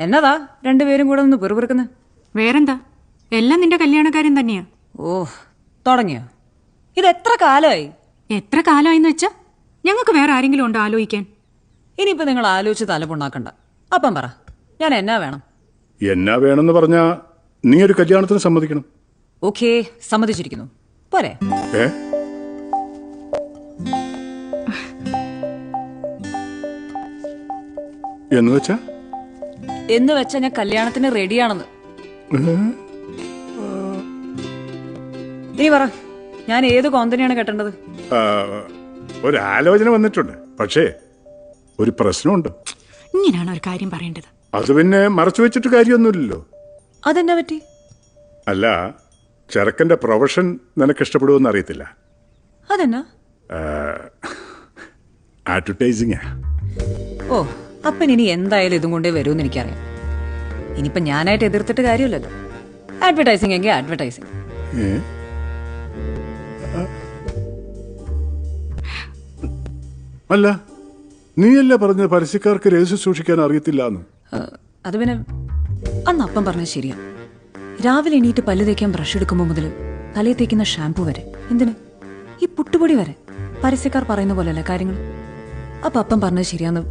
എന്നതാ രണ്ടുപേരും കൂടെ ഒന്ന് പെറുപിറുക്കുന്നത്? വേറെന്താ, എല്ലാം നിന്റെ കല്യാണക്കാരൻ തന്നെയാ. ഓ, തുടങ്ങിയോ? ഇത് എത്ര കാലമായി? എത്ര കാലമായിന്ന് വെച്ചാ ഞങ്ങൾക്ക് വേറെ ആരെങ്കിലും ഉണ്ടോ ആലോചിക്കാൻ? ഇനിയിപ്പോ നിങ്ങൾ ആലോചിച്ച് തലപുണ്ണാക്കണ്ട. അപ്പം പറ, ഞാൻ എന്നാ വേണം? എന്നാ വേണമെന്ന് പറഞ്ഞാ നീ ഒരു കല്യാണത്തിന് സമ്മതിക്കണം. ഓക്കേ, സമ്മതിച്ചിരിക്കുന്നു. പോരെ? എന്ന് വെച്ചാ ഞാൻ കല്യാണത്തിന് റെഡിയാണെന്ന്. ഇനി പറ, ഞാൻ ഏത് കോന്തനെയാണ് കെട്ടേണ്ടത്? ഒരാലോചന വന്നിട്ടുണ്ട്, പക്ഷേ ഒരു പ്രശ്നമുണ്ട്. ഇങ്ങനെയാണ് ഒരു കാര്യം പറയേണ്ടത്. അത് പിന്നെ മറച്ചു വെച്ചിട്ട് കാര്യമൊന്നുമില്ലല്ലോ. അതെന്നാ പറ്റി? അല്ല, ചെറുക്കന്റെ പ്രൊഫഷൻ നിനക്ക് ഇഷ്ടപ്പെടുമെന്ന് അറിയത്തില്ല. അതെന്നാ? അഡ്വർടൈസിംഗ്. ഓ, അപ്പൻ ഇനി എന്തായാലും ഇതും കൊണ്ടേ വരുമെന്ന് എനിക്കറിയാം. ഇനിയിപ്പൊ ഞാനായിട്ട് എതിർത്തിട്ട് കാര്യമില്ലല്ലോ. അഡ്വർടൈസിംഗ് എങ്കിൽ അഡ്വർടൈസിംഗ്. അല്ല, നീയല്ലേ പറഞ്ഞത് പരസ്യക്കാർക്ക് രഹസ്യം സൂക്ഷിക്കാൻ അറിയത്തില്ല എന്ന്? അത് പിന്നെ അന്ന് അപ്പം പറഞ്ഞത് ശരിയാ. രാവിലെ എണീറ്റ് പല്ല് തേക്കാൻ ബ്രഷ് എടുക്കുമ്പോൾ മുതൽ തലയിൽ തേക്കുന്ന ഷാമ്പു വരെ, എന്തിന് ഈ പുട്ടുപൊടി വരെ പരസ്യക്കാർ പറയുന്ന പോലെയല്ലേ കാര്യങ്ങൾ. അപ്പൊ അപ്പം പറഞ്ഞത് ശരിയാന്ന്